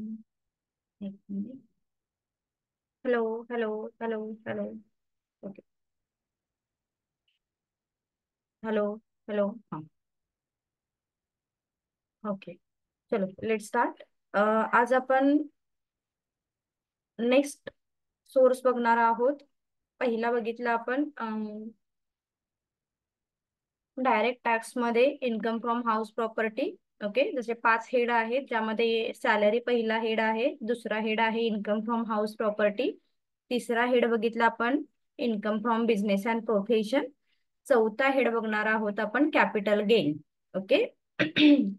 एक minute. Hello hello hello hello. Okay. Hello hello. हां. Okay. चलो लेट स्टार्ट. आज आपण नेक्स्ट सोर्स बघणार आहोत. पहिला बघितला आपण डायरेक्ट टॅक्स मध्ये income from house property. Okay, जसे 5 हेड आहेत ज्यामध्ये सॅलरी पहिला हेड आहे, दुसरा हेड आहे इन्कम फ्रॉम हाऊस प्रॉपर्टी, तिसरा हेड बघितला आपण income from business and profession, चौथा हेड बघणार आहोत आपण capital gain. Okay.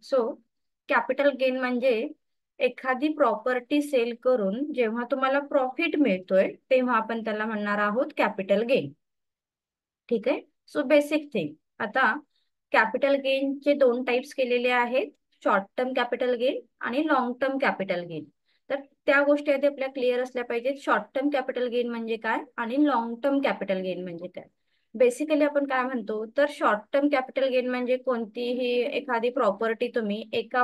So capital gain म्हणजे एखादी प्रॉपर्टी सेल करून जेव्हा तुम्हाला प्रॉफिट मिळतोय तेव्हा आपण त्याला म्हणणार आहोत कॅपिटल गेन. ठीक आहे. So basic thing. आता कॅपिटल गेनचे 2 टाइप्स केलेले आहेत, शॉर्ट टर्म कॅपिटल गेन आणि लॉंग टर्म कॅपिटल गेन. तर त्या गोष्टी आधी आपल्या क्लिअर असल्या पाहिजेत. शॉर्ट टर्म कॅपिटल गेन म्हणजे काय आणि लॉंग टर्म कॅपिटल गेन म्हणजे काय. बेसिकली आपण काय म्हणतो तर शॉर्ट टर्म कॅपिटल गेन म्हणजे कोणतीही एखादी प्रॉपर्टी तुम्ही एक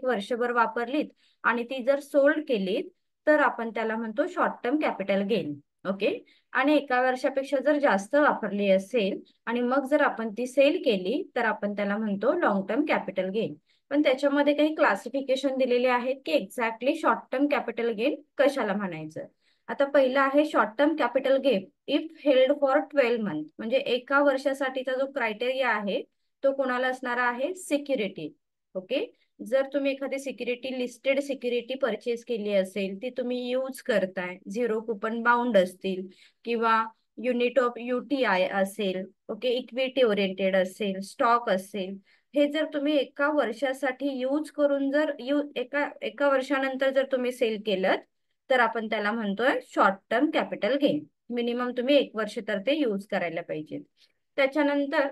वर्षभर वापरलीत आणि ती जर सोल्ड केलीत तर आपण त्याला म्हणतो short term capital gain. Okay. आणि 1 वर्षापेक्षा जर जास्त वापरली असेल आणि मग जर आपण ती सेल केली तर आपण त्याला म्हणतो लॉंग टर्म कॅपिटल गेन. पण त्याच्यामध्ये काही क्लासिफिकेशन दिलेले आहेत की exactly short term capital gain कशाला म्हणायचं. आता पहिला आहे short term capital gain if held for 12 month. म्हणजे 1 वर्षासाठीचा जो क्रायटेरिया आहे तो कोणाला असणार आहे, सिक्युरिटी. ओके. जर तुम्ही एखादी सिक्युरिटी लिस्टेड सिक्युरिटी परचेस केली असेल, ती तुम्ही यूज करताय, 0 कुपन बाउंड असतील किंवा युनिट ऑफ युटीआय असेल, ओके, इक्विटी ओरिएंटेड असेल, स्टॉक असेल, हे जर तुम्ही 1 वर्षासाठी यूज करून जर एका वर्षानंतर जर तुम्ही सेल केलं तर आपण त्याला म्हणतोय short term capital gain. Minimum तुम्ही 1 वर्ष तर ते यूज करायला पाहिजे. त्याच्यानंतर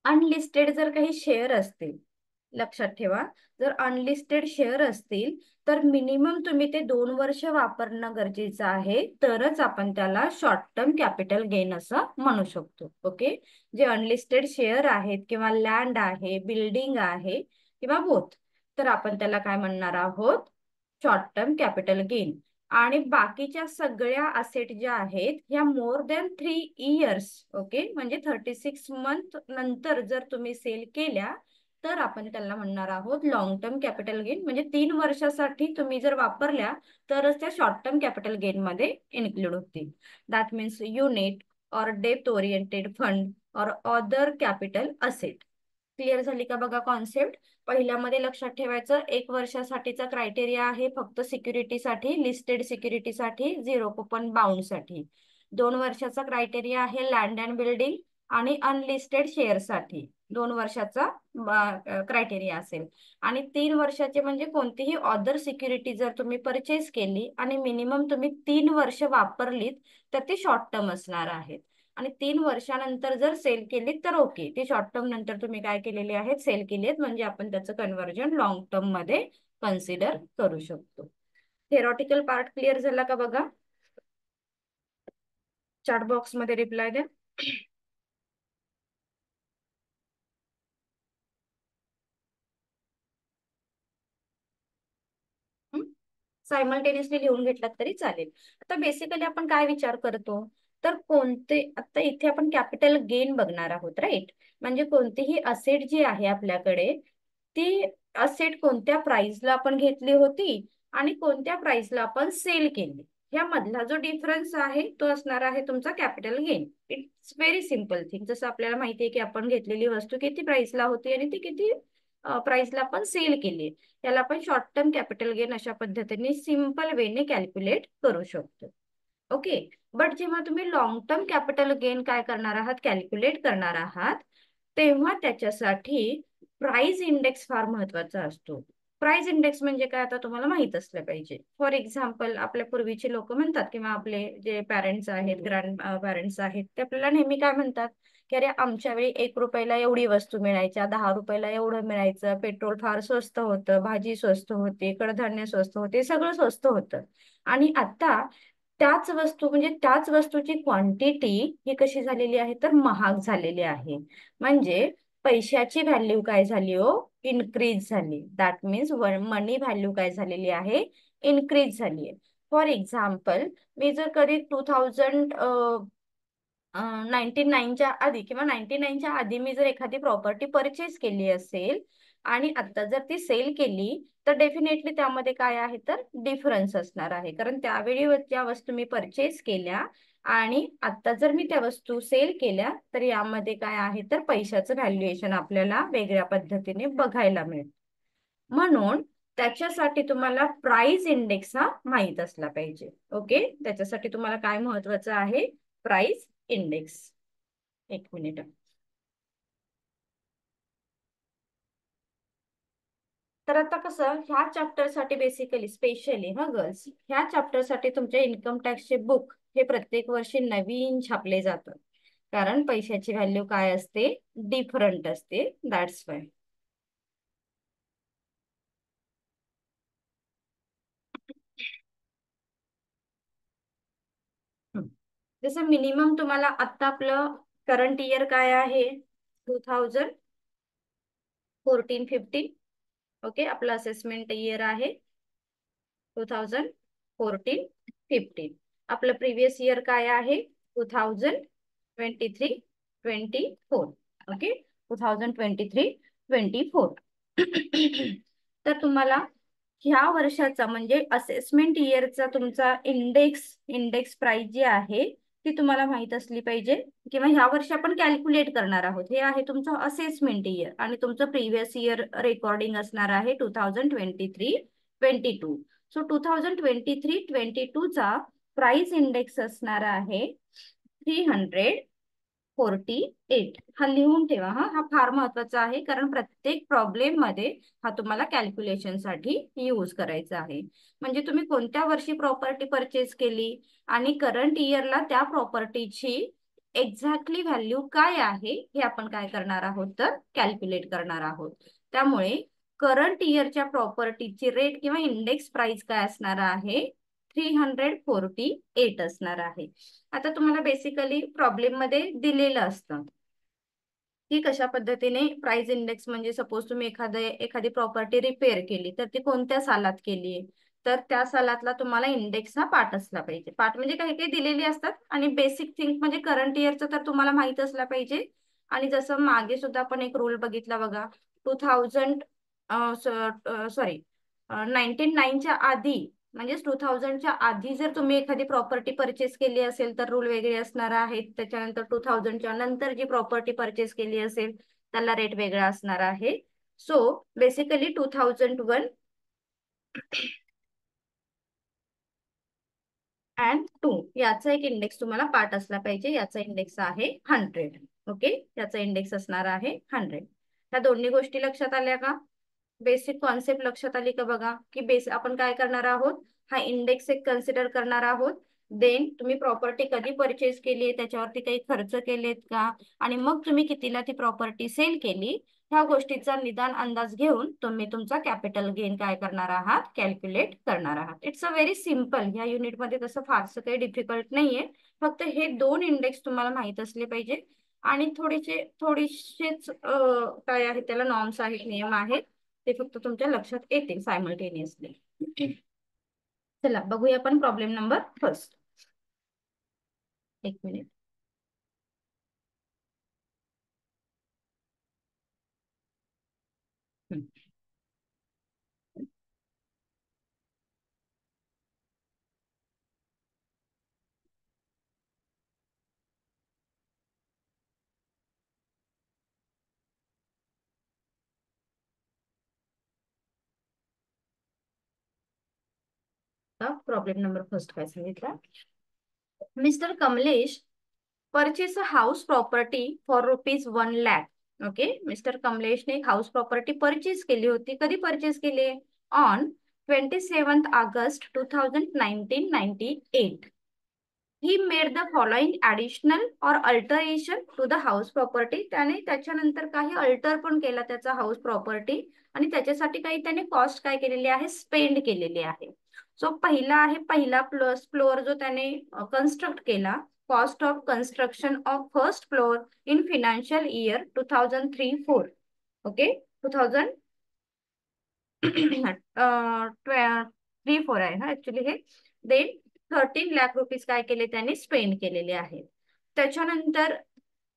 अनलिस्टेड जर काही शेअर असतील, लक्षात ठेवा, जर अनलिस्टेड शेअर असतील तर मिनिमम तुम्ही ते 2 वर्ष वापरणं गरजेचं आहे, तरच आपण त्याला शॉर्ट टर्म कॅपिटल गेन असं म्हणू शकतो. ओके. जे अनलिस्टेड शेअर आहेत किंवा लँड आहे, बिल्डिंग आहे किंवा बोथ, तर आपण त्याला काय म्हणणार आहोत, शॉर्ट टर्म कॅपिटल गेन. आणि बाकीच्या सगळ्या असेट ज्या आहेत ह्या मोर दॅन 3 इयर्स, ओके, म्हणजे 36 मंथ नंतर जर तुम्ही सेल केल्या तर आपण त्याला म्हणणार आहोत लॉंग टर्म कॅपिटल गेन. म्हणजे 3 वर्षासाठी तुम्ही जर वापरल्या तरच त्या शॉर्ट टर्म कॅपिटल गेन मध्ये इन्क्लूड होतील. दॅट मीन्स युनिट और डेप्थ ओरिएंटेड फंड और अदर कॅपिटल असेट. क्लिअर झाली का बघा कॉन्सेप्ट. पहिल्यामध्ये लक्षात ठेवायचं, 1 वर्षासाठीचा क्रायटेरिया आहे फक्त सिक्युरिटीसाठी, लिस्टेड सिक्युरिटीसाठी, 0 कुपन बाउंडसाठी. 2 वर्षाचा क्रायटेरिया आहे लँड अँड बिल्डिंग आणि अनलिस्टेड शेअरसाठी 2 वर्षाचा क्रायटेरिया असेल. आणि 3 वर्षाचे म्हणजे कोणतीही अदर सिक्युरिटी जर तुम्ही परचेस केली आणि मिनिमम तुम्ही 3 वर्ष वापरलीत तर ते शॉर्ट टर्म असणार आहेत. आणि 3 वर्षानंतर जर सेल केली तर ओके, ते शॉर्ट टर्म नंतर तुम्ही काय केलेले आहेत, सेल केली आहेत, म्हणजे आपण त्याचं कन्व्हर्जन लॉंग टर्म मध्ये कन्सिडर करू शकतो. थेरॉटिकल पार्ट क्लिअर झाला का बघा. चॅट बॉक्स मध्ये रिप्लाय द्या. सायमल्टेनियसली लिहून घेतलात तरी चालेल. आता बेसिकली आपण काय विचार करतो तर कोणते, आता इथे आपण कॅपिटल गेन बघणार आहोत, राईट. म्हणजे कोणतीही असेट जी आहे आपल्याकडे, ती असेट कोणत्या प्राइसला आपण घेतली होती आणि कोणत्या प्राइसला आपण सेल केली, ह्या मधला जो डिफरन्स आहे तो असणार आहे तुमचा capital gain. It's very simple thing. जसं आपल्याला माहिती आहे की आपण घेतलेली वस्तू किती प्राइसला होती आणि ती किती प्राइसला आपण सेल केली, त्याला आपण शॉर्ट टर्म कॅपिटल गेन अशा पद्धतीने सिंपल वेने कॅल्क्युलेट करू शकतो. ओके. बट जेव्हा तुम्ही लॉंग टर्म कॅपिटल गेन काय करणार आहात, कॅल्क्युलेट करणार आहात, तेव्हा त्याच्यासाठी प्राइस इंडेक्स फार महत्वाचा असतो. प्राइस इंडेक्स म्हणजे काय आता तुम्हाला माहित असलं पाहिजे. फॉर एक्झाम्पल, आपल्या पूर्वीचे लोक म्हणतात किंवा आपले जे पॅरेंट्स आहेत, ग्रँड पॅरेंट्स आहेत, ते आपल्याला नेहमी काय म्हणतात की अरे आमच्या वेळी 1 रुपयाला एवढी वस्तू मिळायच्या, 10 रुपयाला एवढं मिळायचं, पेट्रोल फार स्वस्त होतं, भाजी स्वस्त होती, कडधान्य स्वस्त होते, सगळं स्वस्त होतं. आणि आता त्याच वस्तू म्हणजे त्याच वस्तूची क्वांटिटी ही कशी झालेली आहे तर महाग झालेली आहे. म्हणजे पैशाची व्हॅल्यू काय झाली हो, इन्क्रीज झाली. दॅट मीन्स मनी व्हॅल्यू काय झालेली आहे, इन्क्रीज झाली आहे. फॉर एक्झाम्पल, मी जर कधी 1999च्या आधी किंवा 99च्या आधी मी जर एखादी प्रॉपर्टी परचेस केली असेल आणि आता जर ती सेल केली, तर डेफिनेटली त्यामध्ये काय आहे तर डिफरन्स असणार आहे. कारण त्यावेळी ज्या वस्तू मी परचेस केल्या आणि आता जर मी त्या वस्तू सेल केल्या, तर यामध्ये काय आहे तर पैशाचं व्हॅल्युएशन आपल्याला वेगळ्या पद्धतीने बघायला मिळेल. म्हणून त्याच्यासाठी तुम्हाला प्राइस इंडेक्स हा माहित असला पाहिजे. ओके, त्याच्यासाठी तुम्हाला काय महत्वाचं आहे, प्राइस इंडेक्स. एक मिनिट. तर आता कसं, ह्या चॅप्टर साठी बेसिकली स्पेशली हा गर्ल्स, ह्या चॅप्टर साठी तुमच्या इन्कम टॅक्सचे बुक हे प्रत्येक वर्षी नवीन छापले जातात. कारण पैशाची व्हॅल्यू काय असते, डिफरंट असते. That's why. जसं मिनिमम तुम्हाला आता आपलं करंट इयर काय आहे, 2014-15. ओके, आपलं असेसमेंट इयर आहे 2014-15. आपलं प्रिव्हियस इयर काय आहे, 2023-24. ओके, 2023-24. तर तुम्हाला ह्या वर्षाचा म्हणजे असेसमेंट इयरचा तुमचा इंडेक्स प्राइस जी आहे ती तुम्हाला माहित असली पाहिजे. किंवा ह्या वर्षी आपण कॅल्क्युलेट करणार आहोत. हे आहे तुमचं असेसमेंट इयर आणि तुमचं प्रिव्हियस इयर रेकॉर्डिंग असणार आहे 2023-22. सो 2023-22 चा प्राइस इंडेक्स असणार आहे 348. हा लिहून ठेवा. हा फार महत्वाचा आहे, कारण प्रत्येक प्रॉब्लेम मध्ये हा तुम्हाला कॅल्क्युलेशन साठी यूज करायचा आहे. म्हणजे तुम्ही कोणत्या वर्षी प्रॉपर्टी परचेस केली आणि करंट इयरला त्या प्रॉपर्टीची एक्झॅक्टली व्हॅल्यू काय आहे हे आपण काय करणार आहोत तर कॅल्क्युलेट करणार आहोत. त्यामुळे करंट इयरच्या प्रॉपर्टीची रेट किंवा इंडेक्स प्राइस काय असणार आहे, 348 असणार आहे. आता तुम्हाला बेसिकली प्रॉब्लेम मध्ये दिलेलं असतं की कशा पद्धतीने प्राइस इंडेक्स, म्हणजे सपोज तुम्ही एखादी प्रॉपर्टी रिपेअर केली तर ती कोणत्या सालात केली, तर त्या सालातला तुम्हाला इंडेक्स हा पाठ असला पाहिजे. पाठ म्हणजे काही काही दिलेली असतात आणि बेसिक थिंग म्हणजे करंट इयरचं तर तुम्हाला माहित असला पाहिजे. आणि जसं मागे सुद्धा आपण एक रूल बघितला बघा, 2000 सॉरी 99च्या आधी, म्हणजे 2000च्या आधी जर तुम्ही एखादी प्रॉपर्टी परचेस केली असेल तर रूल वेगळे असणार आहेत. त्याच्यानंतर 2000च्या नंतर जी प्रॉपर्टी परचेस केली असेल त्याला रेट वेगळा असणार आहे. सो बेसिकली 2001 अँड 2 याचा एक इंडेक्स तुम्हाला पाठ असला पाहिजे. याचा इंडेक्स आहे 100. ओके, याचा इंडेक्स असणार आहे 100. ह्या दोन्ही गोष्टी लक्षात आल्या का, बेसिक कॉन्सेप्ट लक्षात आली का बघा, की आपण काय करणार आहोत, हा इंडेक्स एक कन्सिडर करणार आहोत. देन तुम्ही प्रॉपर्टी कधी परचेस केली, त्याच्यावरती काही खर्च केलेत का, आणि मग तुम्ही कितीला ती प्रॉपर्टी सेल केली, ह्या गोष्टीचा निदान अंदाज घेऊन तुम्ही तुमचा कॅपिटल गेन काय करणार आहात, कॅल्क्युलेट करणार आहात. It's a very simple. ह्या युनिटमध्ये तसं फारसं काही डिफिकल्ट नाहीये. फक्त हे दोन इंडेक्स तुम्हाला माहित असले पाहिजे आणि थोडीशेच काय आहे त्याला नॉर्म्स आहेत, नियम आहेत, ते फक्त तुमच्या लक्षात येतील सायमल्टेनियसली. चला बघूया आपण प्रॉब्लेम नंबर फर्स्ट. एक मिनिट. प्रॉब्लेम नंबर फर्स्ट काय सांगितला, mister Kamlesh purchase a house property for ₹1,00,000. Okay, mister कमलेशने एक हाऊस प्रॉपर्टी परचेस केली होती. कधी परचेस केली, on 27 August 1998. He made the following additional और alteration to the house property. त्याने त्याच्यानंतर काही अल्टर पण केला त्याचा हाऊस प्रॉपर्टी आणि त्याच्यासाठी काही त्याने कॉस्ट काय केलेली आहे, स्पेंड केलेली आहे. सो पहिला आहे, पहिला प्लस फ्लोअर जो त्याने कन्स्ट्रक्ट केला cost of construction of first floor in financial year 2003-4. Okay, 2003-4 आहे ना ऍक्च्युली हे. देन 13 लाख रुपीज काय केले त्यांनी स्पेंड केलेले आहेत. त्याच्यानंतर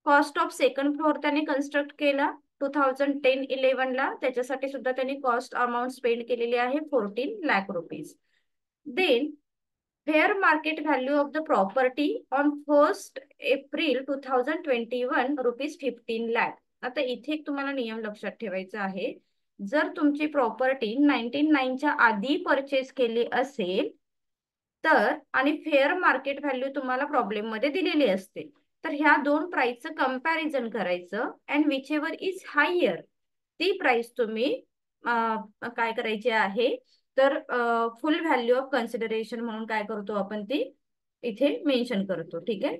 कॉस्ट ऑफ सेकंड फ्लोअर त्यांनी कन्स्ट्रक्ट केला 2010-11ला. त्याच्यासाठी सुद्धा त्यांनी कॉस्ट अमाऊंट स्पेंड केलेली आहे 14 lakh rupees. Then fair market value of the property on 1 April 2021 ₹15 lakh. आता इथे एक तुम्हाला नियम लक्षात ठेवायचा आहे. जर तुमची प्रॉपर्टी 99च्या आधी परचेस केली असेल तर, आणि फेअर मार्केट व्हॅल्यू तुम्हाला प्रॉब्लेम मध्ये दिलेली असते, तर ह्या दोन प्राइसचं कंपॅरिझन करायचं and whichever is higher ती प्राइस तुम्ही काय करायची आहे, तर फुल व्हॅल्यू ऑफ कन्सिडरेशन म्हणून काय करतो आपण ती इथे मेन्शन करतो. ठीक आहे.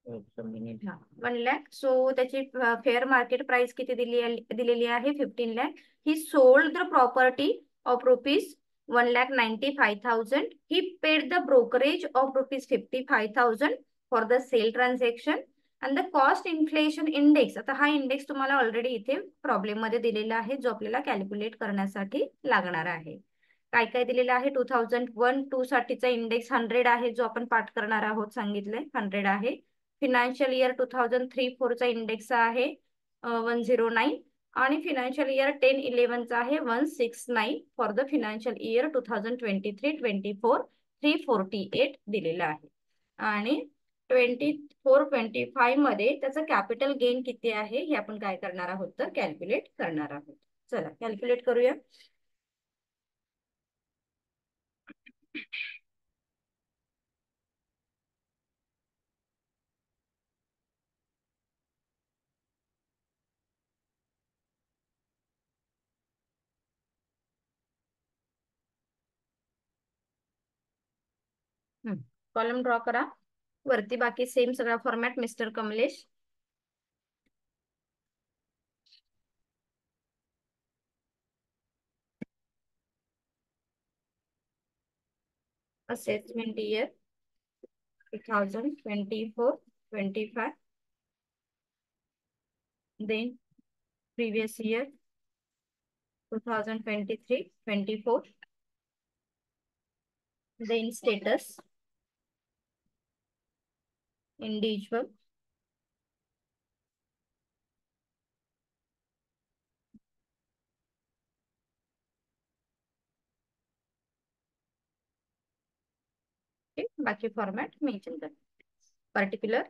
1 लाख. सो त्याची फेअर मार्केट प्राइस किती दिलेली आहे 15 lakh. He sold the property of ₹1,95,000. He paid the brokerage of ₹55,000 for the sale transaction and the cost inflation index. आता हा इंडेक्स तुम्हाला ऑलरेडी इथे प्रॉब्लेम मध्ये दिलेला आहे, जो आपल्याला कॅल्क्युलेट करण्यासाठी लागणार आहे. काय काय दिलेलं आहे, 2001-2 साठीचा इंडेक्स 100 आहे, जो आपण पाठ करणार आहोत, सांगितलंय 100 आहे. फिनान्शियल इयर 2003-4 चा इंडेक्स आहे 109 आणि फिनान्शियल इयर 10-11 आहे 169. फॉर द फिनान्शियल इयर 2023-24 348 दिलेला आहे. आणि 24-25 मध्ये त्याचं कॅपिटल गेन किती आहे हे आपण काय करणार आहोत, तर कॅल्क्युलेट करणार आहोत. चला कॅल्क्युलेट करूया. कॉलम ड्रॉ करा. वरती बाकी सेम सगळा format mister Kamlesh. Assessment year 2024-25. then previous year 2023-24. then status individual. Okay, बाकी फॉर्मॅट मेन्शन कर. Particular,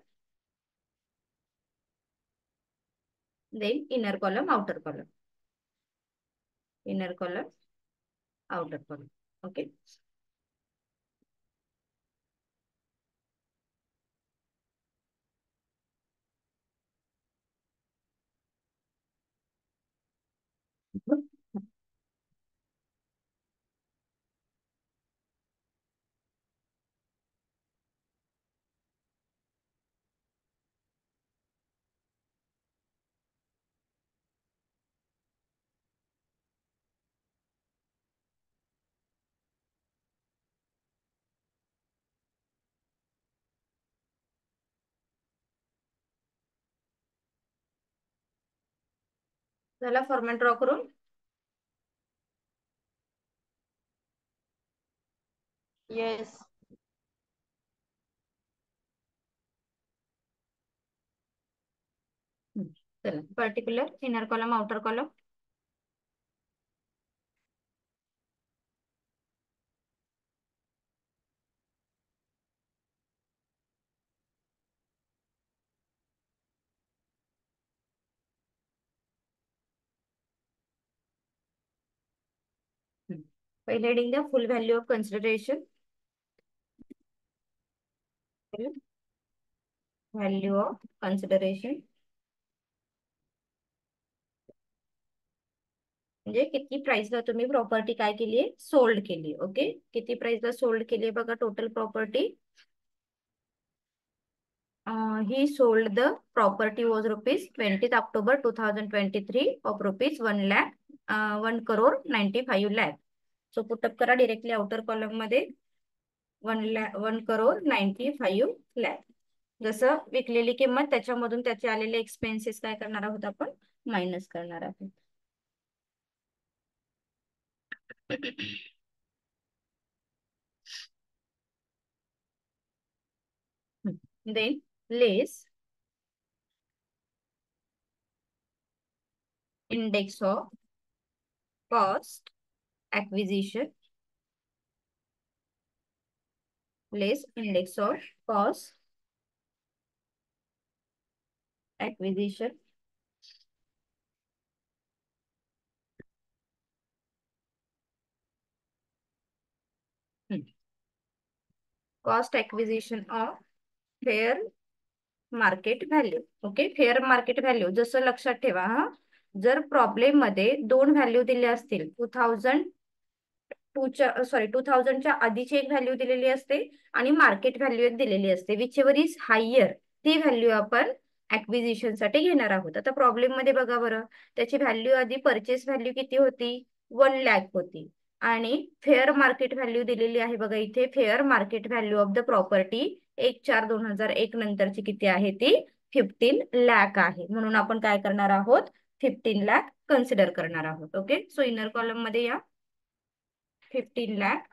then inner column outer column, inner column outer column. Okay. झाला फॉर्मॅट ड्रॉ करून. येस. चला particular, inner column outer column. पहिले heading द्या, फुल value of consideration. Value of consideration म्हणजे किती प्राइसला तुम्ही प्रॉपर्टी काय केली आहे, सोल्ड केली. ओके, किती प्राइसला सोल्ड केली बघा total property. he sold the property was rupees 20th October 2023 of rupees 1 lakh 1 crore 95 lakh. So put up करा डिरेक्टली आउटर कॉलम मध्ये 1 crore 95 lakh. जसं विकलेली किंमत त्याच्यामधून त्याचे आलेले एक्सपेन्सेस काय करणार आहोत आपण मायनस करणार आहोत. Then less index of cost acquisition, less index of cost acquisition cost acquisition of fair market value. Okay, fair market value. जसं लक्षात ठेवा हा, जर प्रॉब्लेम मध्ये दोन व्हॅल्यू दिले असतील 2000च्या आधीची एक व्हॅल्यू दिलेली असते आणि मार्केट व्हॅल्यू एक दिलेली असते. विच एव्हर इज हायर ती व्हॅल्यू आपण ऍक्विजिशन साठी घेणार आहोत. आता प्रॉब्लेम मध्ये बघा बरं, त्याची व्हॅल्यू आधी परचेस व्हॅल्यू किती होती 1 lakh होती आणि फेअर मार्केट व्हॅल्यू दिलेली आहे बघा इथे. Fair market value of the property 1/4/2001 नंतरची किती आहे ती 15 lakh आहे. म्हणून आपण काय करणार आहोत 15 lakh कन्सिडर करणार आहोत. ओके, सो इनर कॉलम मध्ये या 15 lakh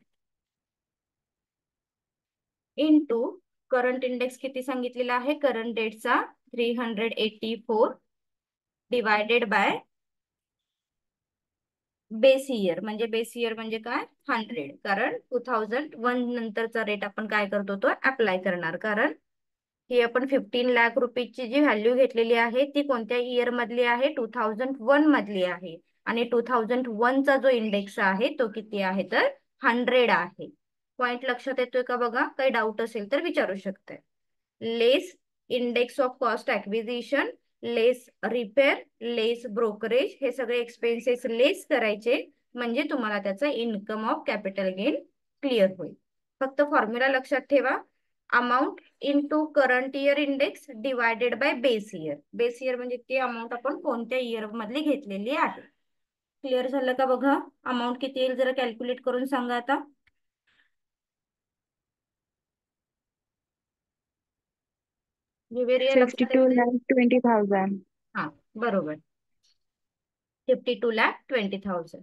इंटू करंट इंडेक्स किती सांगितलेला आहे करंट डेटचा 384 डिवायडेड बाय बेस इयर. म्हणजे बेस इयर म्हणजे काय 100, कारण 2001 नंतरचा रेट आपण काय करतो तो अप्लाय करणार. कारण ही आपण 15 लाख रुपीची जी व्हॅल्यू घेतलेली आहे ती कोणत्या इयर मधली आहे 2001 मधली आहे आणि 2001 चा जो इंडेक्स आहे तो किती आहे तर 100 आहे. पॉइंट लक्षात येतोय का बघा, काही डाऊट असेल तर विचारू शकताय. Less index of cost acquisition, less repair, less brokerage, हे सगळे एक्सपेन्सेस लेस करायचे म्हणजे तुम्हाला त्याचा income of capital gain clear होईल. फक्त फॉर्म्युला लक्षात ठेवा, amount into current year index divided by base year. Base year म्हणजे ती अमाऊंट आपण कोणत्या इयर मधली घेतलेली आहे. क्लिअर झालं का बघा. अमाऊंट किती येईल जरा कॅल्क्युलेट करून सांगा आता. विवेरिया लक्षात 52 येते. lakh 20,000. हा बरोबर, 52,20,000.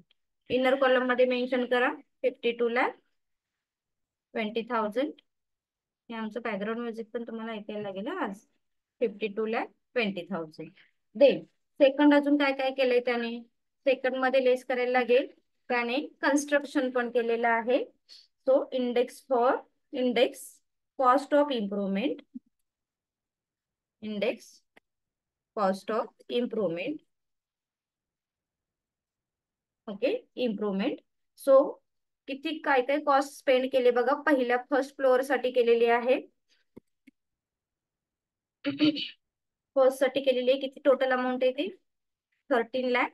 इनर कॉलम मध्ये मेन्शन करा 52,20,000. हे आमचं बॅकग्राऊंड म्युझिक पण तुम्हाला ऐकायला लागेल आज. 52,20,000. देन सेकंड अजून काय काय केलंय त्याने, सेकंड मध्ये लेस करायला लागेल. त्याने कन्स्ट्रक्शन पण केलेलं आहे. So index cost of improvement, index cost of improvement. Okay, improvement. So किती काय काय कॉस्ट स्पेंड केले बघा. पहिल्या फर्स्ट फ्लोअर साठी केलेली आहे. फर्स्ट साठी केलेली आहे. किती टोटल अमाऊंट आहे ती 13 लाख.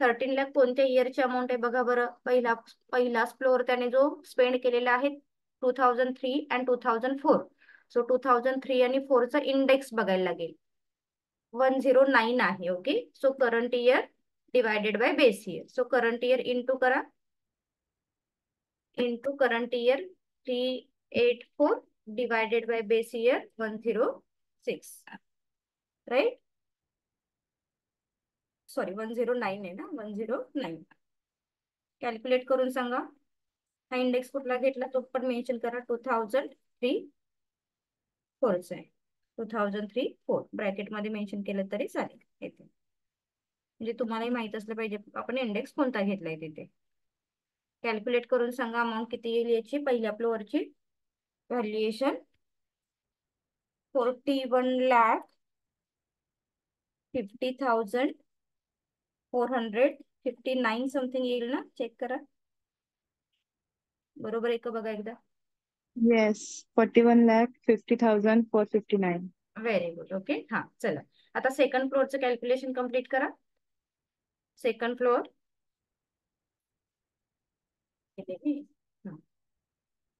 13 लाख कोणत्या इयरची अमाऊंट आहे बघा बरं. पहिलाच फ्लोअर त्याने जो स्पेंड केलेला आहे 2003 अँड 2004. सो 2003 आणि 4 चा इंडेक्स बघायला लागेल 109 आहे. Okay, so current year divided by base year. So current year into करा, into current year 384 divided by base year 106. Right, sorry 109 आहे ना, 109. कॅल्क्युलेट करून सांगा. हा इंडेक्स कुठला घेतला तो पण मेन्शन करा. 2003-4 चा आहे. 2003-4 ब्रॅकेट मध्ये मेन्शन केलं तरी चालेल येथे. म्हणजे तुम्हालाही माहित असलं पाहिजे आपण इंडेक्स कोणता घेतलाय तिथे. कॅल्क्युलेट करून सांगा अमाऊंट किती येईल याची. पहिल्या फ्लोअरची व्हॅल्युएशन 41,50,459 समथिंग येईल ना. चेक करा बरोबर आहे का बघा एकदा. Yes, 41,50,459. Very good. ओके, हा चला आता सेकंड फ्लोअरचं कॅल्क्युलेशन कम्प्लीट करा. Second floor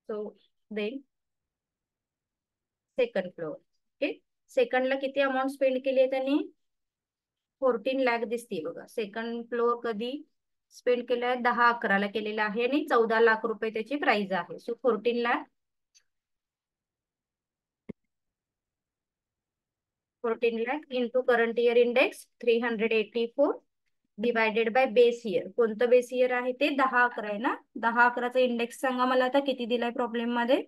so then second floor. Okay. सेकंडला किती अमाऊंट स्पेंड केली आहे त्यांनी? 14 लाख दिसते बघा. सेकंड फ्लोअर कधी स्पेंड केलं आहे? 10-11 ला केलेला आहे आणि 14 लाख रुपये त्याची प्राइस आहे. So 14 lakh 14 lakh into current year index 384 divided by base year. कोणतं बेस इयर आहे ते? 10-11 आहे ना. 10-11चा इंडेक्स सांगा मला आता किती दिलाय प्रॉब्लेम मध्ये.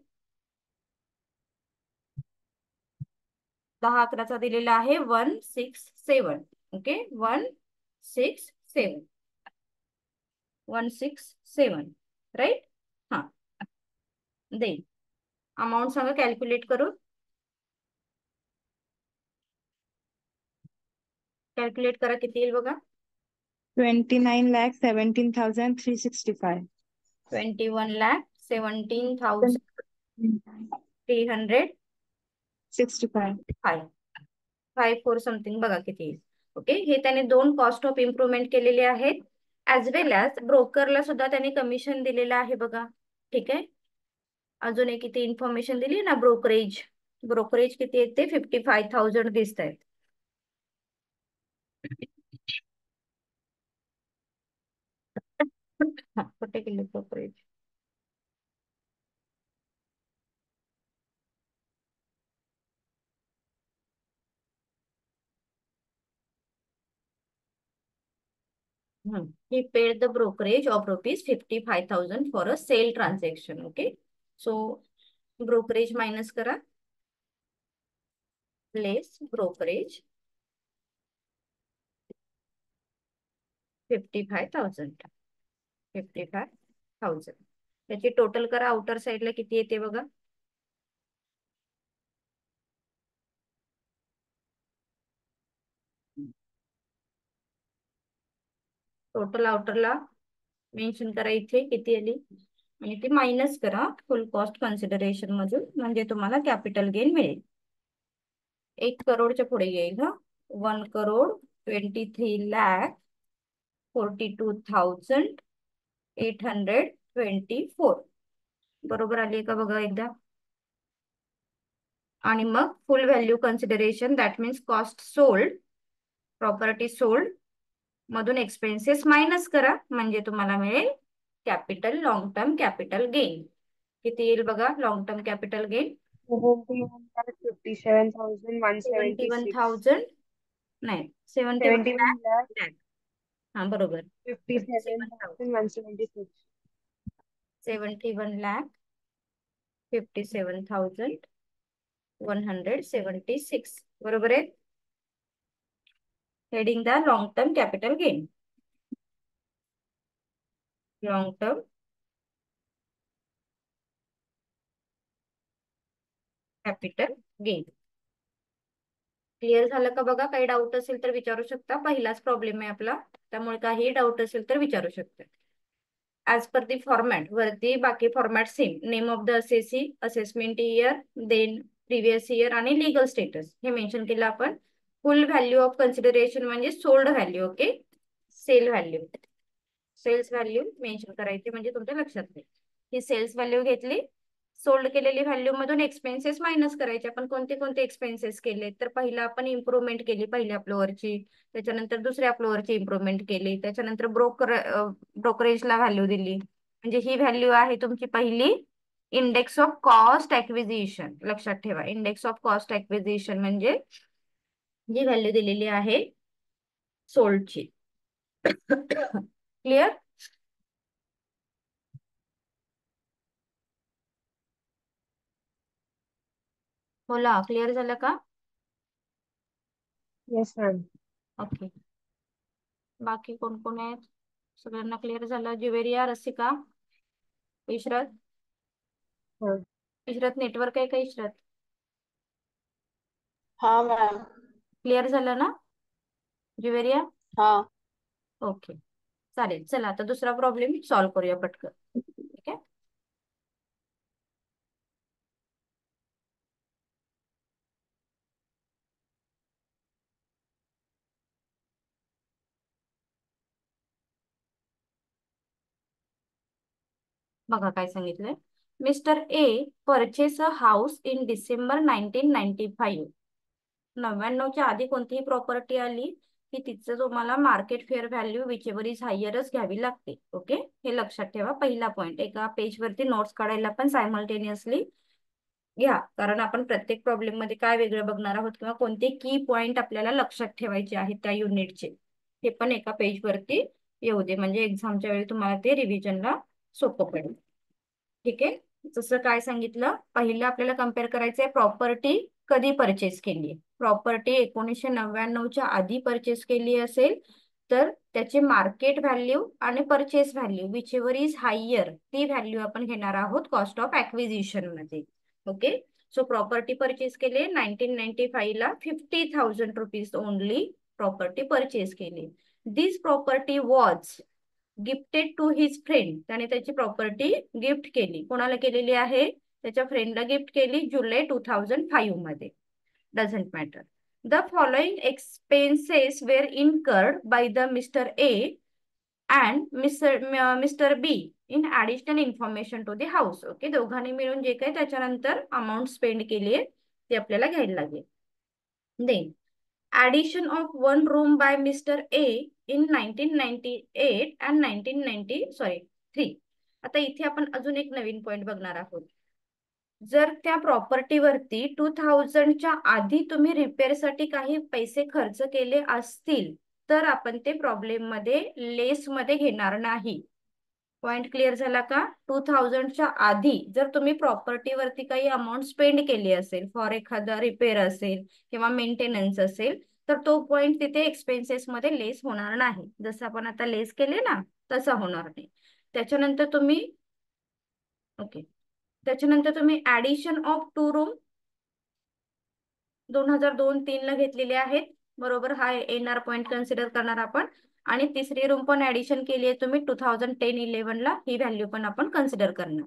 10-11चा दिलेला आहे 167. ओके. 167. 167 राईट. हा. देन अमाऊंट सांगा कॅल्क्युलेट करून. कॅल्क्युलेट करा किती येईल बघा. 29,17,365. 21,17,365. 65. 554 समथिंग बघा किती येईल. ओके. हे त्याने 2 कॉस्ट ऑफ इम्प्रुव्हमेंट केलेले आहेत. ऍज वेल ऍज ब्रोकरला सुद्धा त्याने कमिशन दिलेलं आहे बघा. ठीक आहे. अजून एक किती इन्फॉर्मेशन दिली ना, ब्रोकरेज. ब्रोकरेज किती येते? 55,000 दिसत आहेत. कुठे केले brokerage? He paid the brokerage of rupees 55,000 for a sale transaction. Okay. So brokerage minus करा. Less brokerage 55,000. 55,000. त्याची टोटल करा. आउटर साइडला किती येते बघा. टोटल आउटरला मेन्शन करा इथे किती आली आणि ती मायनस करा फुल कॉस्ट कन्सिडरेशन मधून, म्हणजे तुम्हाला कॅपिटल गेन मिळेल. 1 करोडच्या पुढे येईल. हा. 1,23,42,824 बरोबर आली का बघा एकदा. आणि मग फुल value consideration that means cost sold, property sold मधून एक्सपेन्सेस मायनस करा, म्हणजे तुम्हाला मिळेल capital long term capital gain. किती येईल बघा लॉंग टर्म कॅपिटल गेन? 71,57,176. 71,000 नाही, 71 71 lakh lakh. हा बरोबर. 57,000. 57,176. 71,57,176 बरोबर आहे. Heading the long term capital gain. Long term capital gain. Clear झालं का बघा? काही डाऊट असेल तर विचारू शकता. पहिलाच प्रॉब्लेम आहे आपला, त्यामुळे काही डाऊट असेल तर विचारू शकता. ऍज पर दी फॉर्मॅट वरती बाकी format same. Name of the assessee, assessment year, then previous year आणि लिगल स्टेटस हे मेन्शन केलं आपण. फुल व्हॅल्यू ऑफ कन्सिडरेशन म्हणजे sold value. Okay. Sale value, sales value mention करायची म्हणजे तुमच्या लक्षात राहील. ही सेल्स व्हॅल्यू घेतली. सोल्ड केलेली व्हॅल्यू मधून एक्सपेन्सेस मायनस करायचे. आपण कोणते कोणते एक्सपेन्सेस केले? तर पहिला आपण इम्प्रुव्हमेंट केली पहिल्या फ्लोअरची, त्याच्यानंतर दुसऱ्या फ्लोअरची इम्प्रुव्हमेंट केली, त्याच्यानंतर ब्रोकरेजला व्हॅल्यू दिली. म्हणजे ही व्हॅल्यू आहे तुमची पहिली इंडेक्स ऑफ कॉस्ट ऍक्विजिशन. लक्षात ठेवा, इंडेक्स ऑफ कॉस्ट ऍक्विजिशन म्हणजे जी व्हॅल्यू दिलेली आहे सोल्डची. क्लिअर? बोला, क्लिअर झालं का? Yes, ma'am. ओके. बाकी कोण कोण आहेत? सगळ्यांना क्लिअर झालं? ज्युवेरिया, रसिका, इशरत. हाँ. इशरत नेटवर्क आहे का इशरत? हाँ मैम. क्लिअर झालं ना ज्युवेरिया? हाँ. ओके. चालेल. चला आता दुसरा प्रॉब्लेम सॉल्व्ह करूया पटकन. ठीक आहे. बघा काय सांगितलंय. Mister A purchase a house in December 1995. 99च्या आधी कोणतीही प्रॉपर्टी आली की तिचं तुम्हाला market fair value whichever is हायरच घ्यावी लागते. ओके, हे लक्षात ठेवा. पहिला पॉईंट, एका पेजवरती नोट्स काढायला पण सायमल्टेनियसली घ्या, कारण आपण प्रत्येक प्रॉब्लेम मध्ये काय वेगळं बघणार आहोत किंवा कोणते की पॉइंट आपल्याला लक्षात ठेवायचे आहेत त्या युनिटचे, हे पण एका पेजवरती येऊ दे, म्हणजे एक्झामच्या वेळी तुम्हाला ते रिव्हिजनला सोपं पडेल. ठीक आहे. जसं काय सांगितलं, पहिलं आपल्याला कम्पेअर करायचंय प्रॉपर्टी कधी परचेस केली. प्रॉपर्टी 1999च्या आधी परचेस केली असेल तर त्याची मार्केट व्हॅल्यू आणि purchase value whichever is higher ती व्हॅल्यू आपण घेणार आहोत कॉस्ट ऑफ ऍक्विजिशन मध्ये. ओके, सो प्रॉपर्टी परचेस केली 1995 ला 50,000 रुपीज ओनली प्रॉपर्टी परचेस केली. This property was gifted to his friend. त्याने त्याची प्रॉपर्टी गिफ्ट केली. कोणाला केलेली आहे? त्याच्या फ्रेंडला गिफ्ट केली जुलै 2005 मध्ये. Doesn't matter. The following expenses were incurred by the mister A and mister B in additional information to the house. Okay, दोघांनी मिळून जे काही त्याच्यानंतर अमाऊंट स्पेंड केली आहे ते आपल्याला घ्यायला लागेल. Then addition of one room by Mr. A in 1998 and 3. आता इथे आपण अजून एक नवीन पॉइंट बघणार आहोत. जर त्या प्रॉपर्टीवरती 2000च्या आधी तुम्ही रिपेअरसाठी काही पैसे खर्च केले असतील तर आपण ते प्रॉब्लेम मध्ये लेस मध्ये घेणार नाही. पॉइंट क्लिअर झाला का? 2000च्या आधी जर तुम्ही प्रॉपर्टीवरती काही अमाऊंट स्पेंड केली असेल, फॉर एखादा रिपेअर असेल किंवा मेंटेनन्स असेल, तर तो पॉइंट तिथे एक्सपेन्सेस मध्ये लेस होणार नाही. जसं आपण आता लेस केले ना तसा होणार नाही. त्याच्यानंतर तुम्ही ओके, त्याच्यानंतर तुम्ही ऍडिशन ऑफ 2 रूम 2002-03 ला घेतलेले आहेत. बरोबर, हा येणार पॉइंट कन्सिडर करणार आपण. आणि तिसरी रूम पण ऍडिशन केली आहे तुम्ही 2010-11 ला, ही व्हॅल्यू पण आपण कन्सिडर करणार.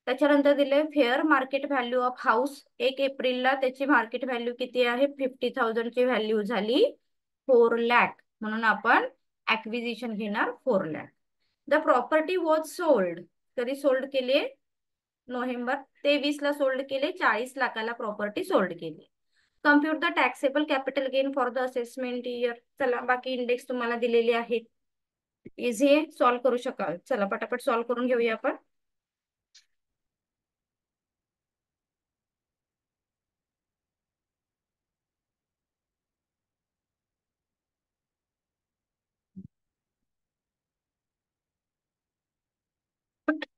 त्याच्यानंतर दिले fair market value of house. 1 एप्रिलला त्याची मार्केट व्हॅल्यू किती आहे? 50,000 ची व्हॅल्यू झाली 4 लाख, म्हणून आपण ऍक्विजिशन घेणार 4 lakh. The property was sold. कधी सोल्ड केली? नोव्हेंबर 23 ला सोल्ड केले. 40 लाखाला प्रॉपर्टी सोल्ड केली. Compute the taxable capital gain for the assessment year. चला, बाकी इंडेक्स तुम्हाला दिलेले आहेत. इझी आहे, सॉल्व्ह करू शकाल. चला पटापट सॉल्व्ह करून घेऊया आपण.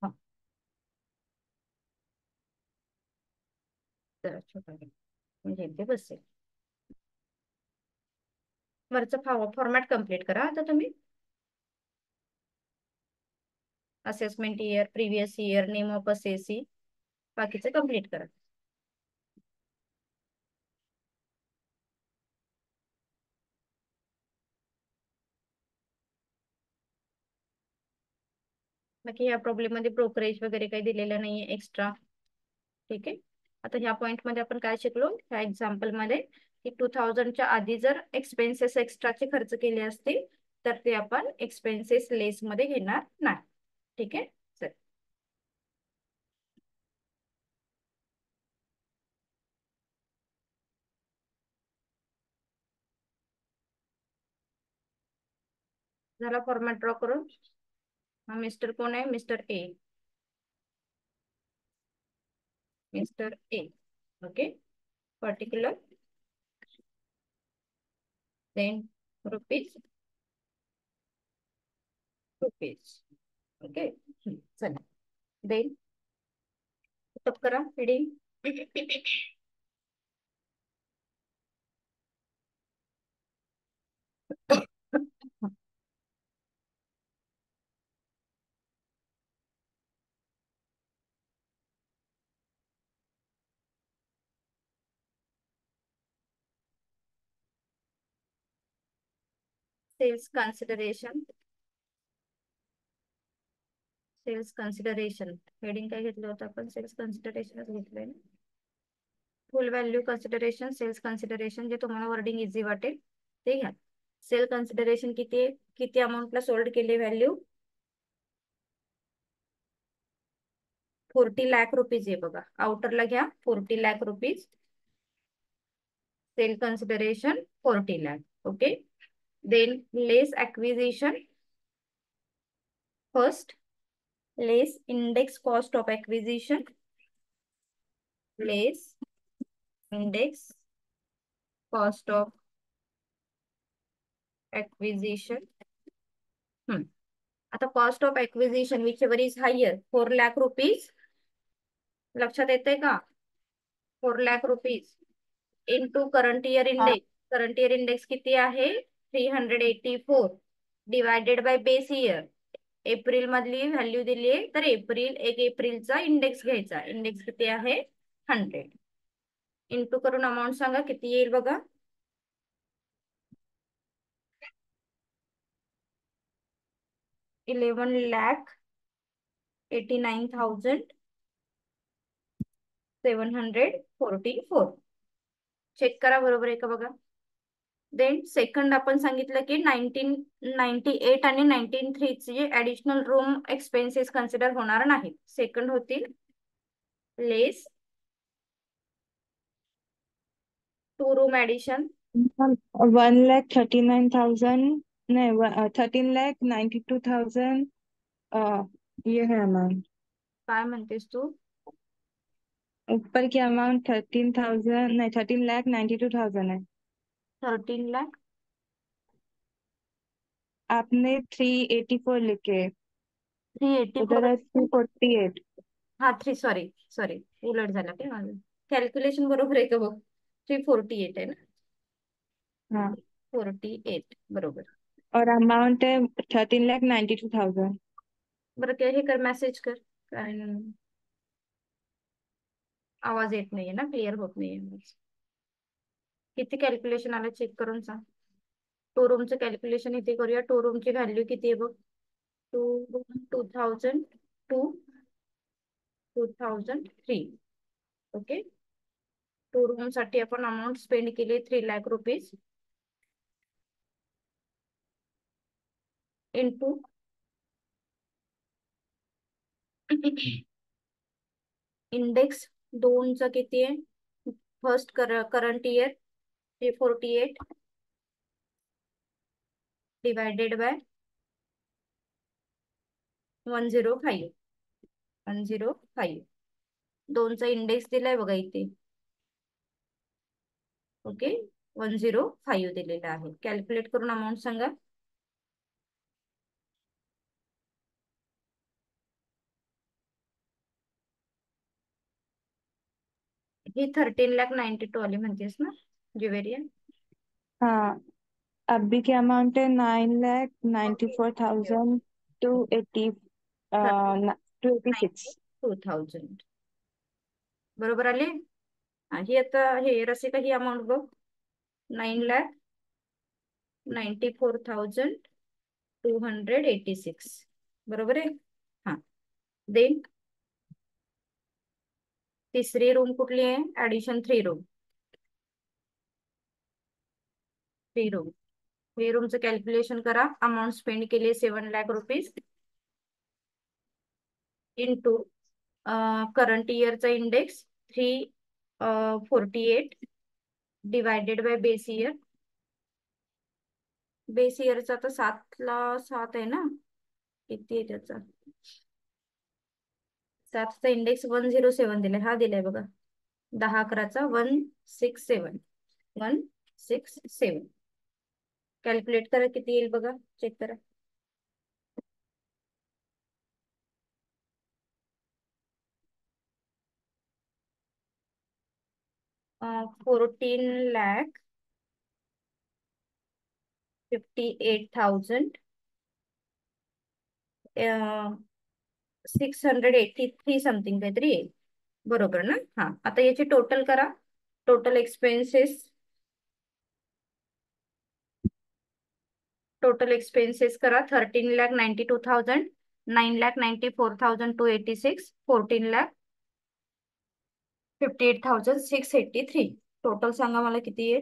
हा, जरा छोटा घ्या. म्हणजे इथे बसेल. वरचं फॉर्मॅट कम्प्लीट करा आता तुम्ही. Assessment year, previous year, name of assessee, बाकीचे कम्प्लीट करा. बाकी या प्रॉब्लेम मध्ये ब्रोकरेज वगैरे काही दिलेलं नाहीये एक्स्ट्रा. ठीक आहे. आता ह्या पॉइंट मध्ये आपण काय शिकलो ह्या एक्झाम्पल मध्ये की 2000च्या आधी जर एक्सपेन्सेस एक्स्ट्राचे खर्च केले असतील तर ते आपण एक्सपेन्सेस लेस मध्ये घेणार नाही. ठीक आहे. चल, झाला फॉर्मॅट ड्रॉ करून. हा मिस्टर कोण आहे? Mister A. Mister A. Okay, particular, then rupees, rupees. Okay, चला देन पुटअप करा heading. Sales consideration. Sales consideration heading काय घेतलं होतं आपण? सेल्स कन्सिडरेशनच घेतलंय ना. Full value consideration, sales consideration, जे तुम्हाला वर्डिंग इझी वाटेल ते घ्या. सेल कन्सिडरेशन किती आहे? किती अमाऊंटला सोल्ड केली व्हॅल्यू? ₹40 लाख आहे बघा. आउटरला घ्या, ₹40 lakh. Sale consideration 40 lakh. Okay. Then less acquisition first, less index cost of acquisition, less index cost of acquisition. आता cost of acquisition whichever is higher, ₹4 lakh. लक्षात येते का? ₹4 लाख इंटू करंट इयर हा. इंडेक्स. करंट इयर इंडेक्स किती आहे? 384 divided by base year. April मधली value दिली आहे, तर एप्रिलचा इंडेक्स घ्यायचा. इंडेक्स किती आहे? 100. इंटू करून अमाऊंट सांगा किती येईल बघा. 11,89,744. चेक करा बरोबर आहे का बघा. देन सेकंड आपण सांगितलं की 1998 आणि 1903 चे ऍडिशनल रूम एक्सपेन्सेस कन्सिडर होणार नाहीत. सेकंड होतील लेस 2 रूम ऍडिशन. 1,39,000 नहीं, 13,92,000 ये है अमाउंट. काय म्हणतेस तू? ऊपर की अमाउंट 13,000 नहीं, 13,92,000 है. 13 लाख. आपने 384 लिखे, 384. उधर है 348. हा सॉरी सॉरी, उलट झालं काय माझं. कॅल्क्युलेशन बरोबर आहे का बघ. 348 आहे ना? हाँ. 48 बरोबर. और अमाउंट है 13,92,000. बरं काय हे कर, मेसेज कर, कारण आवाज येत नाहीये ना, क्लिअर होत नाहीये आवाज. किती कॅल्क्युलेशन आलं चेक करून सांग. 2 रूमचं कॅल्क्युलेशन इथे करूया. 2 रूमची व्हॅल्यू किती आहे बघ. 2 रूम 2002, 2003. ओके. 2 रूम साठी आपण अमाऊंट स्पेंड केली ₹3 लाख इंटू इंडेक्स 2चा किती आहे? First current year 348 divided by 105. 105. 2चा इंडेक्स दिलाय बघा इथे. ओके. 105 दिलेला आहे. कॅल्क्युलेट करून अमाऊंट सांगा. ही 13,92,000 वाली म्हणतेस ना ज्वेलरी? हाँ. अभी की अमाउंट है 9,94,280, 286. 92,000 बरोबर आले. ही आता हे रसिका ही अमाऊंट बघ. 9,94,286 बरोबर आहे. हा. देन तिसरी रूम कुठली आहे? Addition 3 room. 3 रूम. 3 रूमचं कॅल्क्युलेशन करा. अमाऊंट स्पेंड केली ₹7 लाख इंटू करंट इयरचा index 348 divided by base year. Base इयरचा तर 7 ला 7 आहे ना? किती आहे त्याचा? 7चा इंडेक्स 107 दिलाय. हा दिलाय बघा. 10/11चा 167. 167. कॅल्क्युलेट करा किती येईल बघा. चेक करा. 14,58,683 समथिंग काहीतरी येईल. बरोबर ना? हा. आता याची टोटल करा. Total expenses. टोटल एक्सपेन्सेस करा. 13,92,000, 9,94,286, 14,58,683. टोटल सांगा मला किती आहे.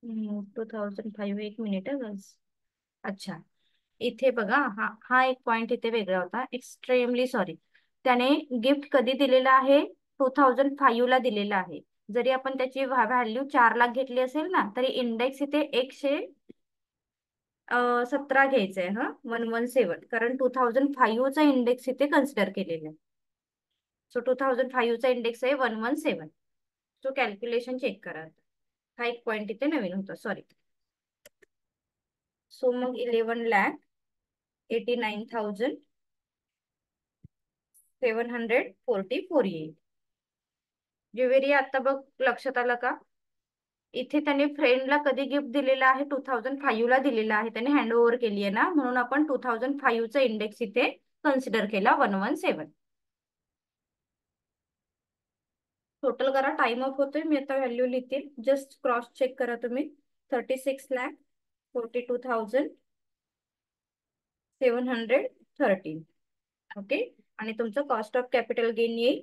2005, एक मिनिट आहे बस. अच्छा, इथे बघा, हा हा एक पॉइंट इथे वेगळा होता, एक्स्ट्रीमली सॉरी. त्याने गिफ्ट कधी दिलेला आहे? 2005 ला दिलेला आहे. जरी आपण त्याची व्हॅल्यू 4 लाख घेतली असेल ना, तरी इंडेक्स इथे 117 घ्यायचंय. हा, 117, कारण 2005 चा इंडेक्स इथे कन्सिडर केलेला आहे. सो 2005 चा इंडेक्स आहे 117. सो कॅल्क्युलेशन चेक करा. हा एक पॉइंट इथे नवीन होता, सॉरी. सो मग 11,89,744 येईल. ज्वेलरी आता बघ, लक्षात आलं का? इथे त्याने फ्रेंडला कधी गिफ्ट दिलेला आहे? 2005 ला दिलेला आहे, त्याने हँड ओव्हर केली आहे ना, म्हणून आपण 2005 चा इंडेक्स इथे कन्सिडर केला 117. टोटल करा, टाइम अप होतोय. मी आता व्हॅल्यू लिहिते, जस्ट क्रॉस चेक करा तुम्ही. 36,42,713. ओके. आणि तुमचं कॉस्ट ऑफ कॅपिटल गेन येईल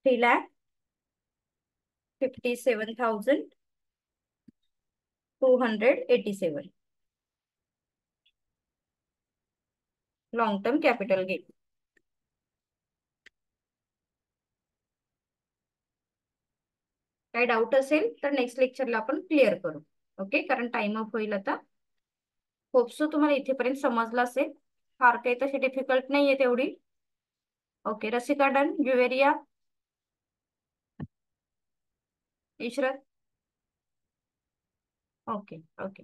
3,57,287. Long term capital gain. काही डाऊट असेल तर नेक्स्ट लेक्चरला आपण क्लिअर करू. ओके, कारण टाइम अप होईल आता. होप्सो तुम्हाला इथेपर्यंत समजलं असेल. फार काही तशी डिफिकल्ट नाहीये तेवढी. Okay, Rasika done. Juveria, Ishrat. Okay okay.